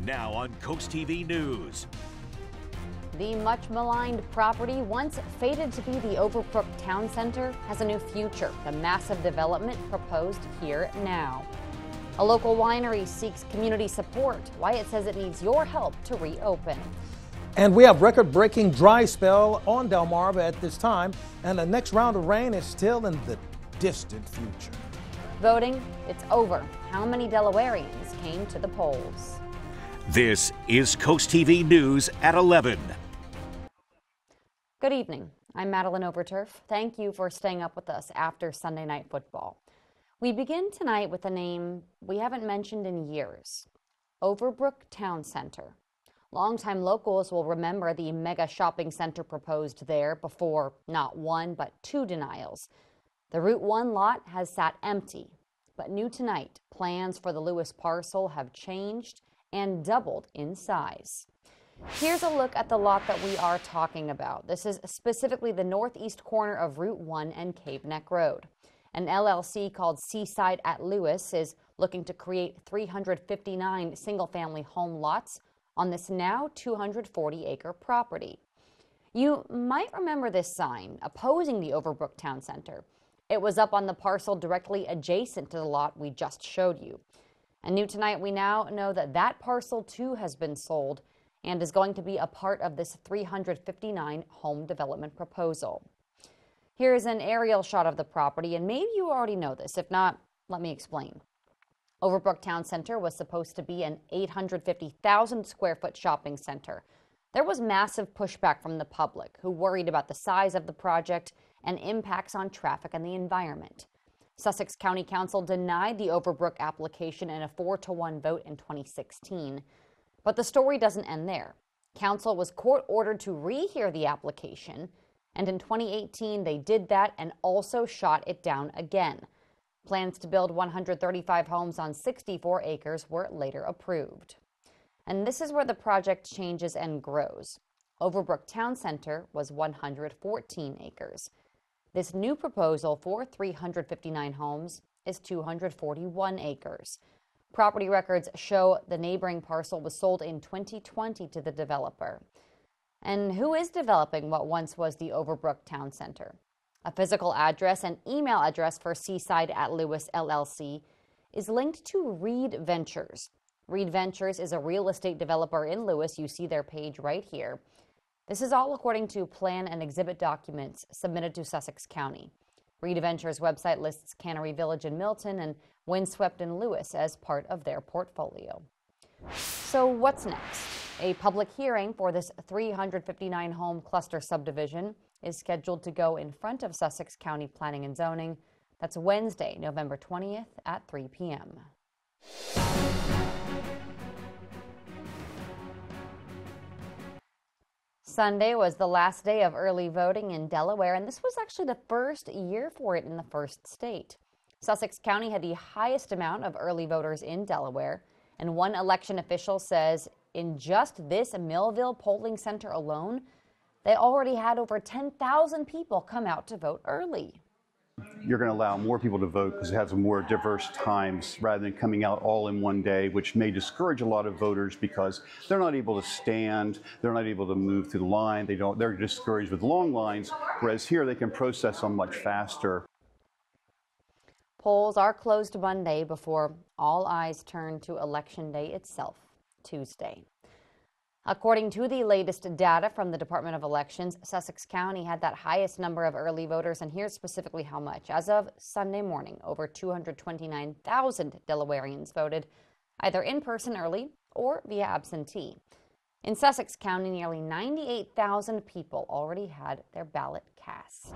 Now on CoastTV News. The much maligned property, once fated to be the Overbrook Town Center, has a new future. The massive development proposed here now. A local winery seeks community support. Why it says it needs your help to reopen. And we have record-breaking dry spell on Delmarva at this time, and the next round of rain is still in the distant future. Voting, it's over. How many Delawareans came to the polls? This is CoastTV News at 11. Good evening. I'm Madeline Overturf. Thank you for staying up with us after Sunday Night Football. We begin tonight with a name we haven't mentioned in years, Overbrook Town Center. Longtime locals will remember the mega shopping center proposed there before not one but two denials. The Route 1 lot has sat empty, but new tonight, plans for the Lewes parcel have changed and doubled in size. Here's a look at the lot that we are talking about. This is specifically the northeast corner of Route 1 and Cave Neck Road. An LLC called Seaside at Lewes is looking to create 359 single-family home lots on this now 240-acre property. You might remember this sign opposing the Overbrook Town Center. It was up on the parcel directly adjacent to the lot we just showed you. And new tonight, we now know that that parcel too has been sold and is going to be a part of this 359 home development proposal. Here is an aerial shot of the property, and maybe you already know this. If not, let me explain. Overbrook Town Center was supposed to be an 850,000 square foot shopping center. There was massive pushback from the public, who worried about the size of the project and impacts on traffic and the environment. Sussex County Council denied the Overbrook application in a 4-1 vote in 2016. But the story doesn't end there. Council was court-ordered to rehear the application, and in 2018 they did that and also shot it down again. Plans to build 135 homes on 64 acres were later approved. And this is where the project changes and grows. Overbrook Town Center was 114 acres. This new proposal for 359 homes is 241 acres. Property records show the neighboring parcel was sold in 2020 to the developer. And who is developing what once was the Overbrook Town Center? A physical address and email address for Seaside at Lewes LLC is linked to Reed Ventures. Reed Ventures is a real estate developer in Lewes. You see their page right here. This is all according to plan and exhibit documents submitted to Sussex County. Reed Ventures' website lists Cannery Village in Milton and Windswept in Lewes as part of their portfolio. So what's next? A public hearing for this 359-home cluster subdivision is scheduled to go in front of Sussex County Planning and Zoning. That's Wednesday, November 20th at 3 p.m. Sunday was the last day of early voting in Delaware, and this was actually the first year for it in the first state. Sussex County had the highest amount of early voters in Delaware, and one election official says in just this Millville polling center alone, they already had over 10,000 people come out to vote early. You're going to allow more people to vote because it has more diverse times rather than coming out all in one day, which may discourage a lot of voters because they're not able to stand, they're not able to move through the line, they're discouraged with long lines, whereas here they can process them much faster. Polls are closed Monday before all eyes turn to Election Day itself, Tuesday. According to the latest data from the Department of Elections, Sussex County had that highest number of early voters, and here's specifically how much. As of Sunday morning, over 229,000 Delawareans voted either in person early or via absentee. In Sussex County, nearly 98,000 people already had their ballot cast.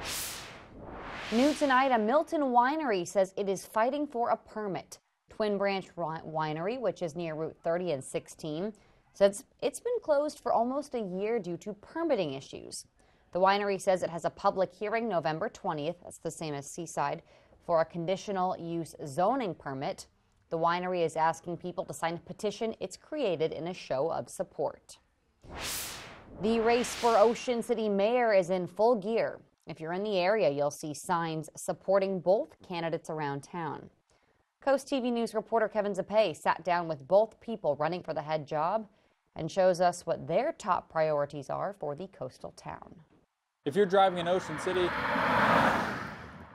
New tonight, a Milton winery says it is fighting for a permit. Twin Branch Winery, which is near Route 30 and 16, says it's been closed for almost a year due to permitting issues. The winery says it has a public hearing November 20th, that's the same as Seaside, for a conditional use zoning permit. The winery is asking people to sign a petition it's created in a show of support. The race for Ocean City mayor is in full gear. If you're in the area, you'll see signs supporting both candidates around town. Coast TV News reporter Kevin Zapay sat down with both people running for the head job and shows us what their top priorities are for the coastal town. If you're driving in Ocean City,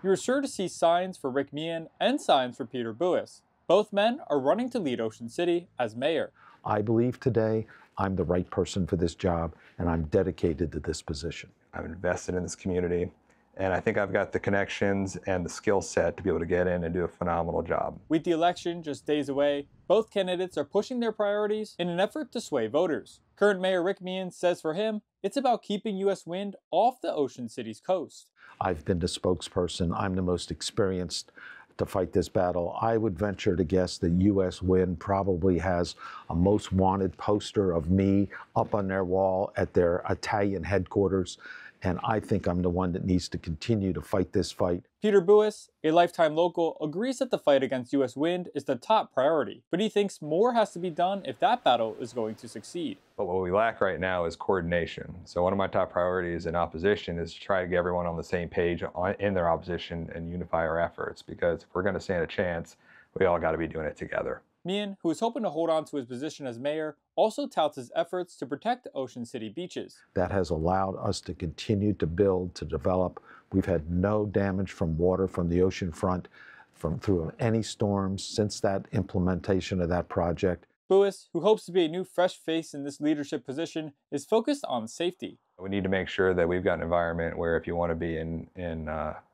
you're sure to see signs for Rick Meehan and signs for Peter Lewes. Both men are running to lead Ocean City as mayor. I believe today I'm the right person for this job, and I'm dedicated to this position. I'm invested in this community, and I think I've got the connections and the skill set to be able to get in and do a phenomenal job. With the election just days away, both candidates are pushing their priorities in an effort to sway voters. Current Mayor Rick Meehan says for him, it's about keeping U.S. wind off the Ocean City's coast. I've been the spokesperson. I'm the most experienced to fight this battle. I would venture to guess that U.S. Wind probably has a most wanted poster of me up on their wall at their Italian headquarters, and I think I'm the one that needs to continue to fight this fight. Peter Lewes, a lifetime local, agrees that the fight against U.S. wind is the top priority, but he thinks more has to be done if that battle is going to succeed. But what we lack right now is coordination. So one of my top priorities in opposition is to try to get everyone on the same page in their opposition and unify our efforts, because if we're going to stand a chance, we all got to be doing it together. Meehan, who is hoping to hold on to his position as mayor, also touts his efforts to protect Ocean City beaches. That has allowed us to continue to build, to develop. We've had no damage from water from the ocean front through any storms since that implementation of that project. Lewes, who hopes to be a new fresh face in this leadership position, is focused on safety. We need to make sure that we've got an environment where if you want to be in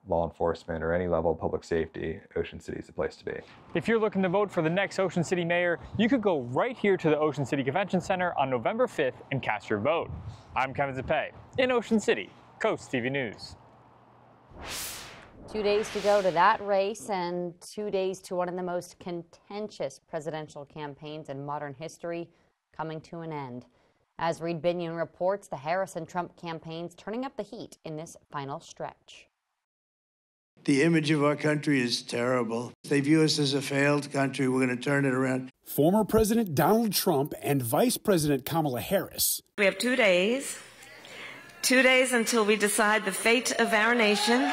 law enforcement or any level of public safety, Ocean City is the place to be. If you're looking to vote for the next Ocean City mayor, you could go right here to the Ocean City Convention Center on November 5th and cast your vote. I'm Kevin Zapay in Ocean City, Coast TV News. 2 days to go to that race and 2 days to one of the most contentious presidential campaigns in modern history coming to an end. As Reed Binion reports, the Harris and Trump campaigns turning up the heat in this final stretch. The image of our country is terrible. They view us as a failed country. We're going to turn it around. Former President Donald Trump and Vice President Kamala Harris. We have 2 days. 2 days until we decide the fate of our nation.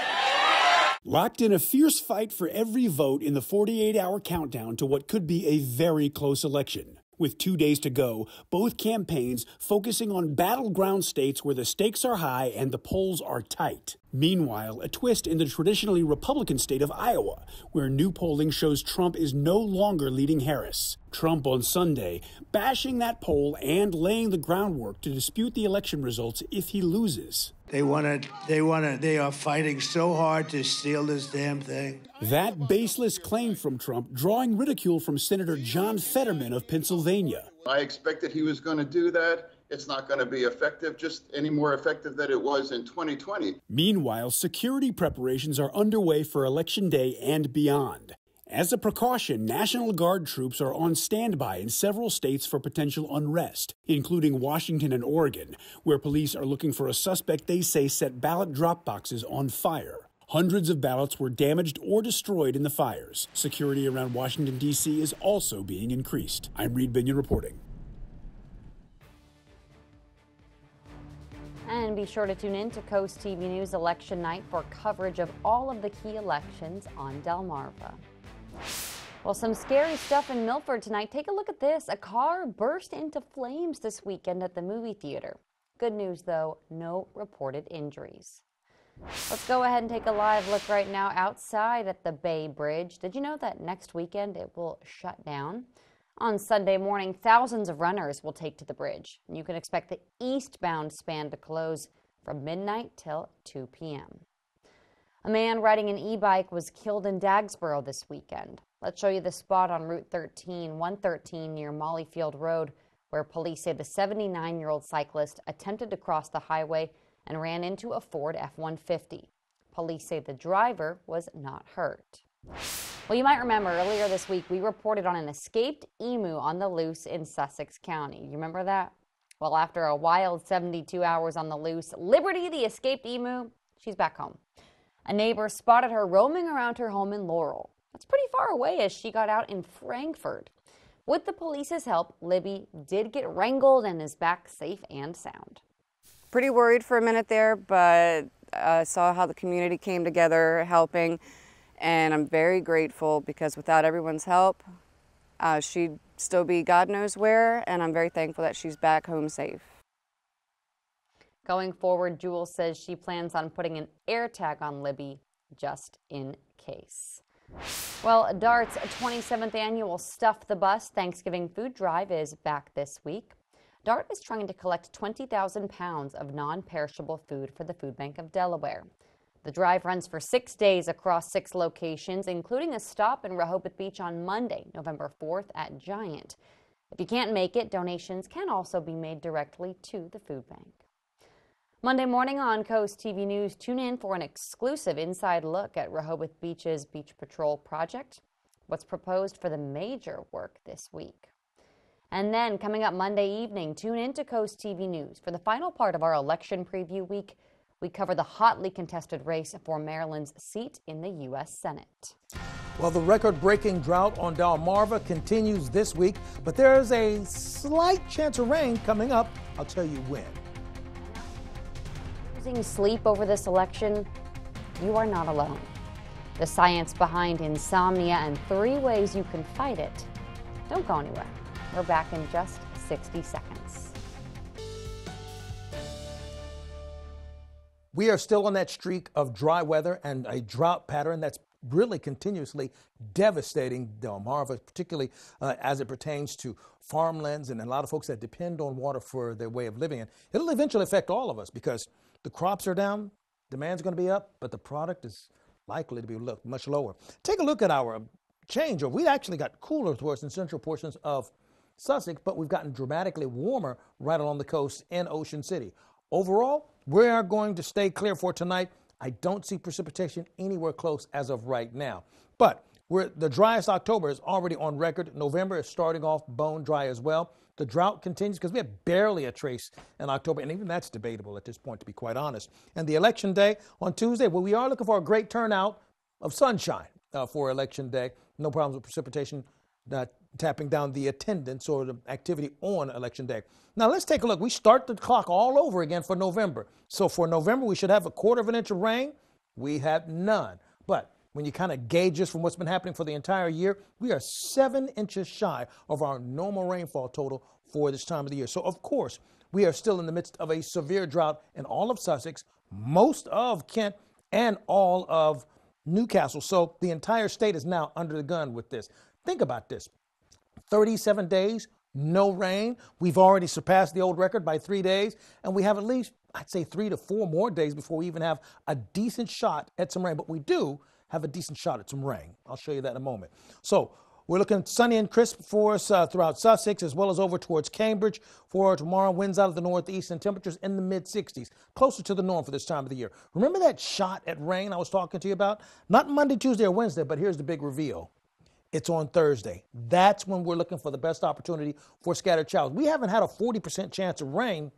Locked in a fierce fight for every vote in the 48-hour countdown to what could be a very close election. With 2 days to go, both campaigns focusing on battleground states where the stakes are high and the polls are tight. Meanwhile, a twist in the traditionally Republican state of Iowa, where new polling shows Trump is no longer leading Harris. Trump on Sunday bashing that poll and laying the groundwork to dispute the election results if he loses. They are fighting so hard to steal this damn thing. That baseless claim from Trump drawing ridicule from Senator John Fetterman of Pennsylvania. I expected he was going to do that. It's not going to be effective, just any more effective than it was in 2020. Meanwhile, security preparations are underway for Election Day and beyond. As a precaution, National Guard troops are on standby in several states for potential unrest, including Washington and Oregon, where police are looking for a suspect they say set ballot drop boxes on fire. Hundreds of ballots were damaged or destroyed in the fires. Security around Washington, D.C. is also being increased. I'm Reed Binion reporting. And be sure to tune in to Coast TV News Election Night for coverage of all of the key elections on Delmarva. Well, some scary stuff in Milford tonight. Take a look at this. A car burst into flames this weekend at the movie theater. Good news, though, no reported injuries. Let's go ahead and take a live look right now outside at the Bay Bridge. Did you know that next weekend it will shut down? On Sunday morning, thousands of runners will take to the bridge. And you can expect the eastbound span to close from midnight till 2 p.m. A man riding an e-bike was killed in Dagsboro this weekend. Let's show you the spot on Route 113 near Mollyfield Road, where police say the 79-year-old cyclist attempted to cross the highway and ran into a Ford F-150. Police say the driver was not hurt. Well, you might remember earlier this week we reported on an escaped emu on the loose in Sussex County. You remember that? Well, after a wild 72 hours on the loose, Liberty, the escaped emu, she's back home. A neighbor spotted her roaming around her home in Laurel. That's pretty far away as she got out in Frankfort. With the police's help, Libby did get wrangled and is back safe and sound. Pretty worried for a minute there, but saw how the community came together helping. and I'm very grateful because without everyone's help, she'd still be God knows where, and I'm very thankful that she's back home safe. Going forward, Jules says she plans on putting an air tag on Libby just in case. Well, DART's 27th annual Stuff the Bus Thanksgiving food drive is back this week. DART is trying to collect 20,000 pounds of non-perishable food for the Food Bank of Delaware. The drive runs for 6 days across 6 locations, including a stop in Rehoboth Beach on Monday, November 4th at Giant. If you can't make it, donations can also be made directly to the food bank. Monday morning on Coast TV News, tune in for an exclusive inside look at Rehoboth Beach's Beach Patrol project, what's proposed for the major work this week. And then coming up Monday evening, tune in to Coast TV News for the final part of our election preview week. We cover the hotly contested race for Maryland's seat in the U.S. Senate. Well, the record-breaking drought on Delmarva continues this week, but there is a slight chance of rain coming up. I'll tell you when. Losing sleep over this election, you are not alone. The science behind insomnia and 3 ways you can fight it. Don't go anywhere. We're back in just 60 seconds. We are still on that streak of dry weather and a drought pattern that's really continuously devastating Delmarva, particularly as it pertains to farmlands and a lot of folks that depend on water for their way of living. And it'll eventually affect all of us because the crops are down, demand's going to be up, but the product is likely to be much lower. Take a look at our changeover. We actually got cooler towards the central portions of Sussex, but we've gotten dramatically warmer right along the coast in Ocean City. Overall, we are going to stay clear for tonight. I don't see precipitation anywhere close as of right now. But the driest October is already on record. November is starting off bone dry as well. The drought continues because we have barely a trace in October, and even that's debatable at this point, to be quite honest. And the election day on Tuesday, well, we are looking for a great turnout of sunshine for election day. No problems with precipitation tapping down the attendance or the activity on election day. Now let's take a look. We start the clock all over again for November. So for November, we should have a 1/4 inch of rain. We have none. But when you kind of gauge this from what's been happening for the entire year, we are 7 inches shy of our normal rainfall total for this time of the year. So of course, we are still in the midst of a severe drought in all of Sussex, most of Kent, and all of Newcastle. So the entire state is now under the gun with this. Think about this. 37 days, no rain. We've already surpassed the old record by 3 days, and we have at least, I'd say, 3 to 4 more days before we even have a decent shot at some rain. But we do have a decent shot at some rain. I'll show you that in a moment. So we're looking sunny and crisp for us throughout Sussex, as well as over towards Cambridge for tomorrow. Winds out of the northeast and temperatures in the mid-60s, closer to the norm for this time of the year. Remember that shot at rain I was talking to you about? Not Monday, Tuesday, or Wednesday, but here's the big reveal. It's on Thursday. That's when we're looking for the best opportunity for scattered showers. We haven't had a 40% chance of rain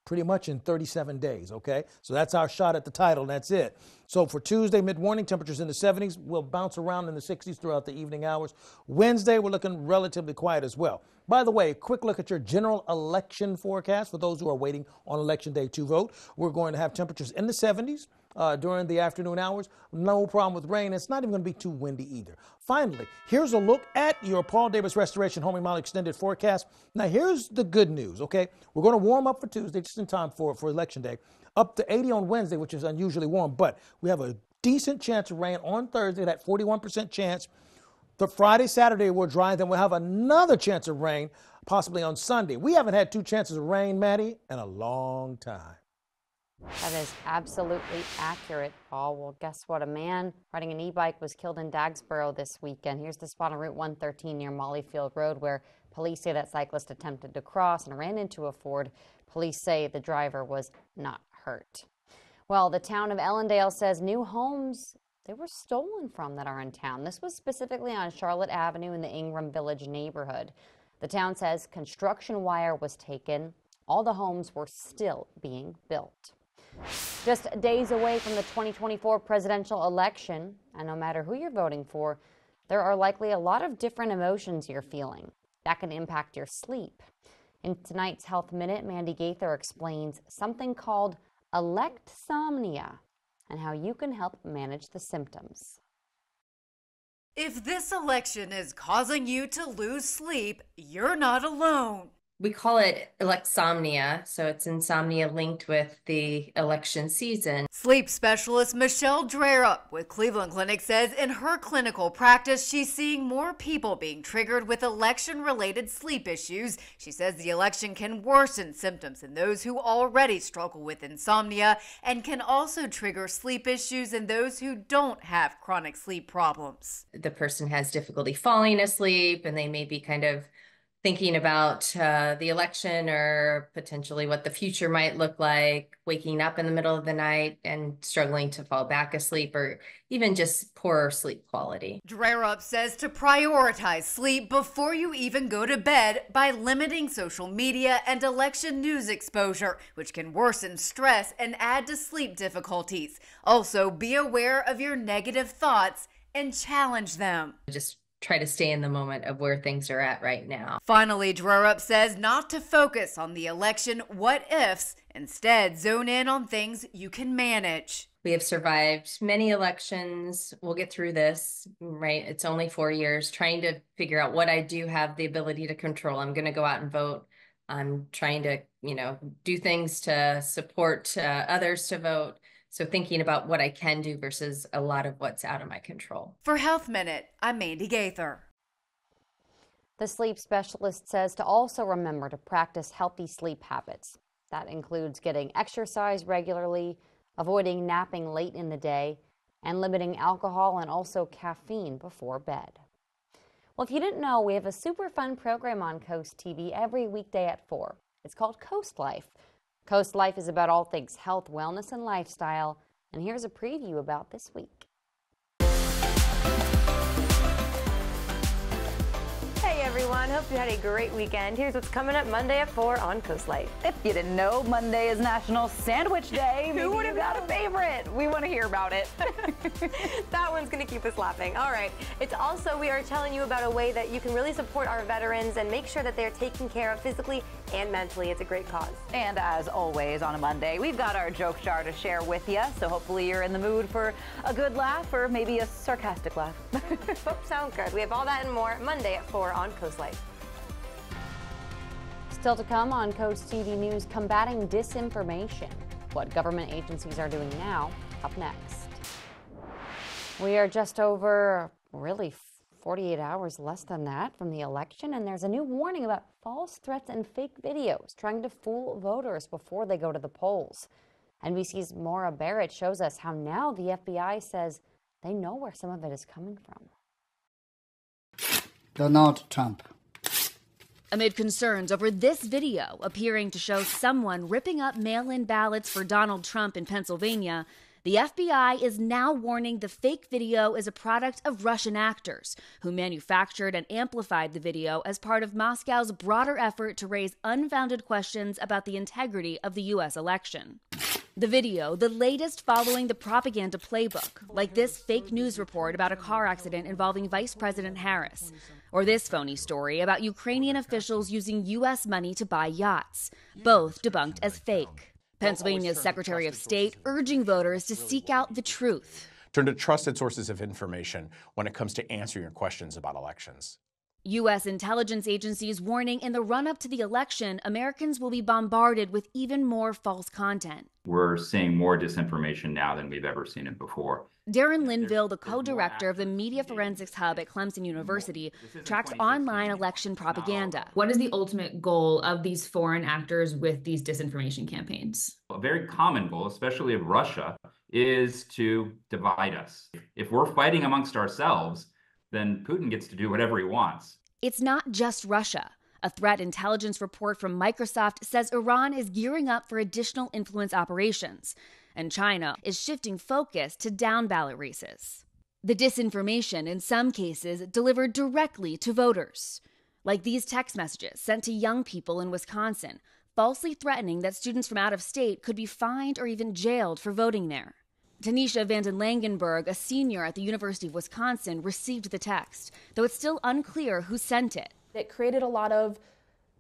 pretty much in 37 days, okay? So that's our shot at the title, and that's it. So for Tuesday, mid-morning, temperatures in the 70s. We'll bounce around in the 60s throughout the evening hours. Wednesday, we're looking relatively quiet as well. By the way, a quick look at your general election forecast for those who are waiting on Election Day to vote. We're going to have temperatures in the 70s. During the afternoon hours. No problem with rain. It's not even going to be too windy either. Finally, here's a look at your Paul Davis Restoration Home Remodel Extended Forecast. Now, here's the good news, okay? We're going to warm up for Tuesday, just in time for Election Day. Up to 80 on Wednesday, which is unusually warm, but we have a decent chance of rain on Thursday, that 41% chance. The Friday, Saturday, we're dry. Then we'll have another chance of rain, possibly on Sunday. We haven't had 2 chances of rain, Maddie, in a long time. That is absolutely accurate, Paul. Well, guess what? A man riding an e-bike was killed in Dagsboro this weekend. Here's the spot on Route 113 near Mollyfield Road where police say that cyclist attempted to cross and ran into a Ford. Police say the driver was not hurt. Well, the town of Ellendale says new homes they were stolen from that are in town. This was specifically on Charlotte Avenue in the Ingram Village neighborhood. The town says construction wire was taken. All the homes were still being built. Just days away from the 2024 presidential election, and no matter who you're voting for, there are likely a lot of different emotions you're feeling. That can impact your sleep. In tonight's Health Minute, Mandy Gaither explains something called electsomnia and how you can help manage the symptoms. If this election is causing you to lose sleep, you're not alone. We call it electsomnia, so it's insomnia linked with the election season. Sleep specialist Michelle Drerup with Cleveland Clinic says in her clinical practice, she's seeing more people being triggered with election-related sleep issues. She says the election can worsen symptoms in those who already struggle with insomnia and can also trigger sleep issues in those who don't have chronic sleep problems. The person has difficulty falling asleep, and they may be kind of thinking about the election or potentially what the future might look like, waking up in the middle of the night and struggling to fall back asleep, or even just poor sleep quality. Drerup says to prioritize sleep before you even go to bed by limiting social media and election news exposure, which can worsen stress and add to sleep difficulties. Also, be aware of your negative thoughts and challenge them. Just try to stay in the moment of where things are at right now. Finally, Drerup says not to focus on the election what-ifs, instead zone in on things you can manage. We have survived many elections. We'll get through this, right? It's only 4 years, trying to figure out what I do have the ability to control. I'm going to go out and vote. I'm trying to, do things to support others to vote. So thinking about what I can do versus a lot of what's out of my control. For Health Minute, I'm Mandy Gaither. The sleep specialist says to also remember to practice healthy sleep habits. That includes getting exercise regularly, avoiding napping late in the day, and limiting alcohol and also caffeine before bed. Well, if you didn't know, we have a super fun program on Coast TV every weekday at 4. It's called Coast Life. Coast Life is about all things health, wellness, and lifestyle. And here's a preview about this week. Hey everyone, hope you had a great weekend. Here's what's coming up Monday at 4 on Coast Life. If you didn't know, Monday is National Sandwich Day. Who would have got a favorite? We want to hear about it. That one's going to keep us laughing. All right. It's also, we are telling you about a way that you can really support our veterans and make sure that they're taken care of physically and mentally. It's a great cause. And as always on a Monday, we've got our joke jar to share with you. So hopefully you're in the mood for a good laugh or maybe a sarcastic laugh. Both sound good. We have all that and more Monday at 4 on Coast Life. Still to come on Coast TV News, combating disinformation. What government agencies are doing now, up next. We are just over, really, 48 hours less than that from the election, and there's a new warning about false threats and fake videos trying to fool voters before they go to the polls. NBC's Maura Barrett shows us how now the FBI says they know where some of it is coming from. Donald Trump. Amid concerns over this video appearing to show someone ripping up mail-in ballots for Donald Trump in Pennsylvania, the FBI is now warning the fake video is a product of Russian actors who manufactured and amplified the video as part of Moscow's broader effort to raise unfounded questions about the integrity of the U.S. election. The video, the latest following the propaganda playbook, like this fake news report about a car accident involving Vice President Harris, or this phony story about Ukrainian officials using U.S. money to buy yachts, both debunked as fake. Pennsylvania's Secretary of State urging voters to seek out the truth. Turn to trusted sources of information when it comes to answering your questions about elections. U.S. intelligence agencies warning in the run-up to the election, Americans will be bombarded with even more false content. We're seeing more disinformation now than we've ever seen it before. Darren Linville, the co-director of the Media Forensics Hub at Clemson University, tracks online election propaganda. What is the ultimate goal of these foreign actors with these disinformation campaigns? A very common goal, especially of Russia, is to divide us. If we're fighting amongst ourselves, then Putin gets to do whatever he wants. It's not just Russia. A threat intelligence report from Microsoft says Iran is gearing up for additional influence operations, and China is shifting focus to down-ballot races. The disinformation, in some cases, delivered directly to voters, like these text messages sent to young people in Wisconsin, falsely threatening that students from out of state could be fined or even jailed for voting there. Tanisha Vanden Langenberg, a senior at the University of Wisconsin, received the text, though it's still unclear who sent it. It created a lot of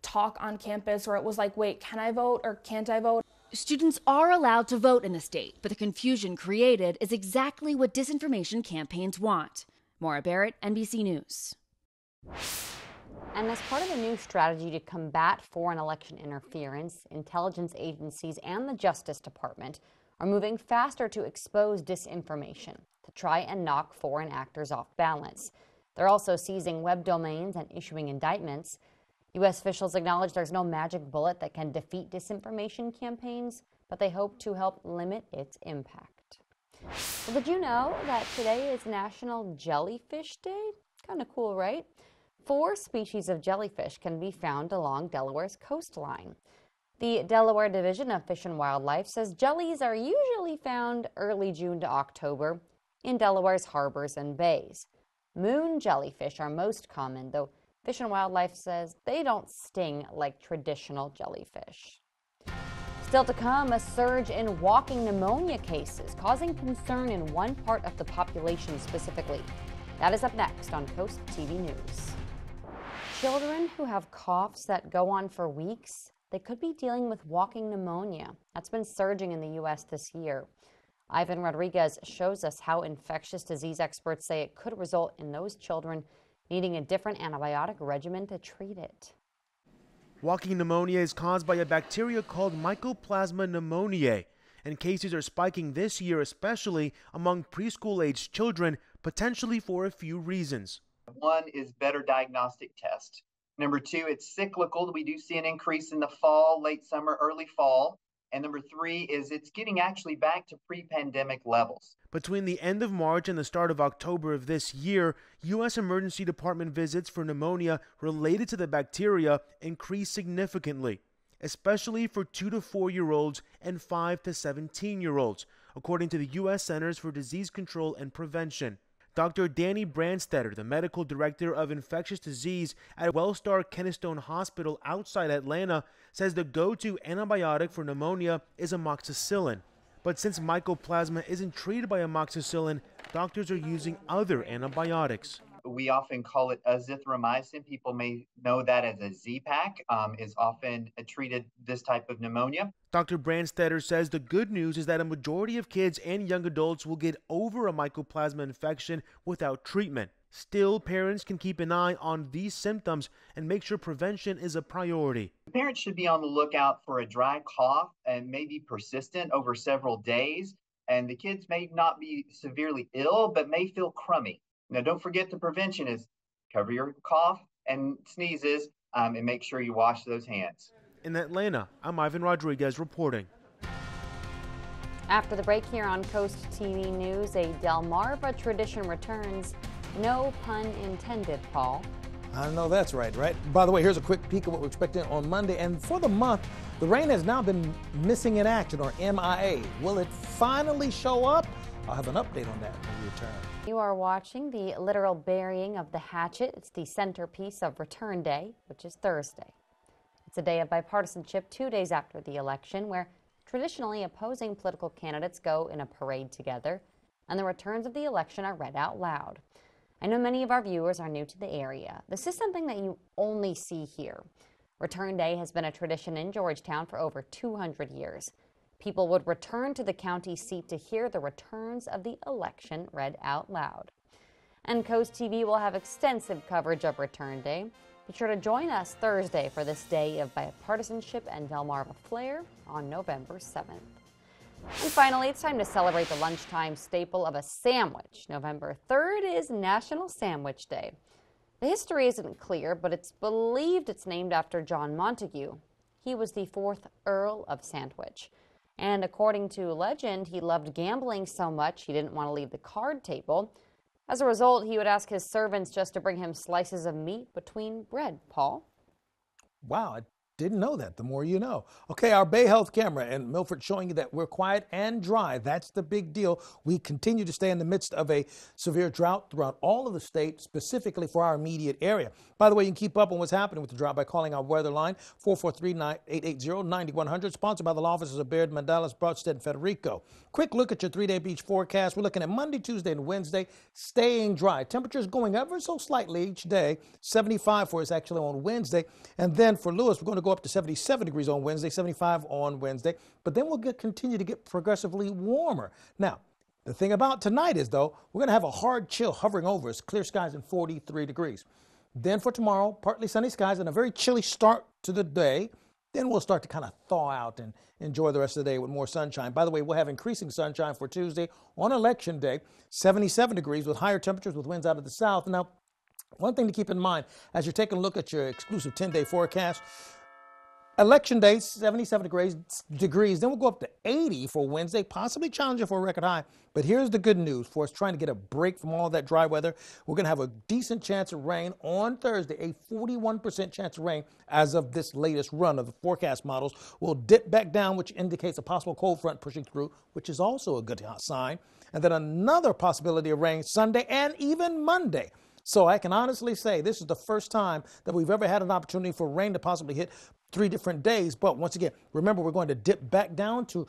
talk on campus where it was like, wait, can I vote or can't I vote? Students are allowed to vote in the state, but the confusion created is exactly what disinformation campaigns want. Maura Barrett, NBC News. And as part of a new strategy to combat foreign election interference, intelligence agencies and the Justice Department are moving faster to expose disinformation to try and knock foreign actors off balance. They're also seizing web domains and issuing indictments. U.S. officials acknowledge there's no magic bullet that can defeat disinformation campaigns, but they hope to help limit its impact. Well, did you know that today is National Jellyfish Day? Kind of cool, right? 4 species of jellyfish can be found along Delaware's coastline. The Delaware Division of Fish and Wildlife says jellies are usually found early June to October in Delaware's harbors and bays. Moon jellyfish are most common, though Fish and Wildlife says they don't sting like traditional jellyfish. Still to come, a surge in walking pneumonia cases causing concern in one part of the population specifically. That is up next on CoastTV News. Children who have coughs that go on for weeks, they could be dealing with walking pneumonia. That's been surging in the U.S. this year. Ivan Rodriguez shows us how infectious disease experts say it could result in those children needing a different antibiotic regimen to treat it. Walking pneumonia is caused by a bacteria called Mycoplasma pneumoniae, and cases are spiking this year, especially among preschool-aged children, potentially for a few reasons. One is better diagnostic test. Number 2, it's cyclical. We do see an increase in the fall, late summer, early fall. And number 3 is it's getting actually back to pre-pandemic levels. Between the end of March and the start of October of this year, U.S. Emergency Department visits for pneumonia related to the bacteria increased significantly, especially for 2 to 4-year-olds and 5 to 17-year-olds, according to the U.S. Centers for Disease Control and Prevention. Dr. Danny Brandstetter, the medical director of infectious disease at Wellstar Kennestone Hospital outside Atlanta, says the go-to antibiotic for pneumonia is amoxicillin. But since mycoplasma isn't treated by amoxicillin, doctors are using other antibiotics. We often call it azithromycin. People may know that as a Z-Pak, is often treated this type of pneumonia. Dr. Brandstetter says the good news is that a majority of kids and young adults will get over a mycoplasma infection without treatment. Still, parents can keep an eye on these symptoms and make sure prevention is a priority. Parents should be on the lookout for a dry cough and maybe persistent over several days. And the kids may not be severely ill, but may feel crummy. Now, don't forget the prevention is cover your cough and sneezes and make sure you wash those hands. In Atlanta, I'm Ivan Rodriguez reporting. After the break here on CoastTV News, a Delmarva tradition returns. No pun intended, Paul. I know that's right? By the way, here's a quick peek of what we're expecting on Monday. And for the month, the rain has now been missing in action, or MIA. Will it finally show up? I'll have an update on that when we return. You are watching the literal burying of the hatchet. It's the centerpiece of Return Day, which is Thursday. It's a day of bipartisanship 2 days after the election, where traditionally opposing political candidates go in a parade together, and the returns of the election are read out loud. I know many of our viewers are new to the area. This is something that you only see here. Return Day has been a tradition in Georgetown for over 200 years. People would return to the county seat to hear the returns of the election read out loud. And Coast TV will have extensive coverage of Return Day. Be sure to join us Thursday for this day of bipartisanship and Delmarva flair on November 7th. And finally, it's time to celebrate the lunchtime staple of a sandwich. November 3rd is National Sandwich Day. The history isn't clear, but it's believed it's named after John Montague. He was the 4th Earl of Sandwich. And according to legend, he loved gambling so much he didn't want to leave the card table. As a result, he would ask his servants just to bring him slices of meat between bread. Paul? Wow, I didn't know that. The more you know. Okay, our Bay Health camera and Milford showing you that we're quiet and dry. That's the big deal. We continue to stay in the midst of a severe drought throughout all of the state, specifically for our immediate area. By the way, you can keep up on what's happening with the drought by calling our weather line, 443-880-9100, sponsored by the law offices of Baird, Mandalas, Broadstead, and Federico. Quick look at your 3-day beach forecast. We're looking at Monday, Tuesday, and Wednesday, staying dry. Temperatures going ever so slightly each day. 75 for us actually on Wednesday. And then for Lewes, we're going to go up to 77 degrees on Wednesday, 75 on Wednesday. But then we'll continue to get progressively warmer. Now, The thing about tonight is, though, we're going to have a hard chill hovering over us, clear skies and 43 degrees. Then for tomorrow, partly sunny skies and a very chilly start to the day. Then we'll start to kind of thaw out and enjoy the rest of the day with more sunshine. By the way, we'll have increasing sunshine for Tuesday on Election Day, 77 degrees with higher temperatures with winds out of the south. Now, one thing to keep in mind as you're taking a look at your exclusive 10-day forecast, Election Day, 77 degrees. Then we'll go up to 80 for Wednesday, possibly challenging for a record high. But here's the good news for us trying to get a break from all that dry weather. We're going to have a decent chance of rain on Thursday, a 41% chance of rain as of this latest run of the forecast models. We'll dip back down, which indicates a possible cold front pushing through, which is also a good sign. And then another possibility of rain Sunday and even Monday. So I can honestly say this is the first time that we've ever had an opportunity for rain to possibly hit 3 different days. But once again, remember, we're going to dip back down to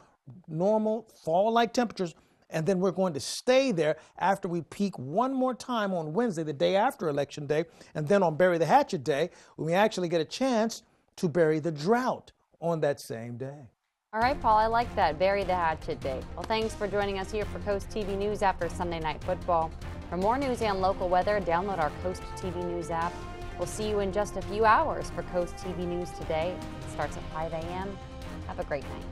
normal fall-like temperatures, and then we're going to stay there after we peak one more time on Wednesday, the day after Election Day, and then on Bury the Hatchet Day, when we actually get a chance to bury the drought on that same day. All right, Paul, I like that. Bury the Hatchet Day. Well, thanks for joining us here for Coast TV News after Sunday Night Football. For more news and local weather, download our Coast TV News app. We'll see you in just a few hours for Coast TV News Today. It starts at 5 a.m. Have a great night.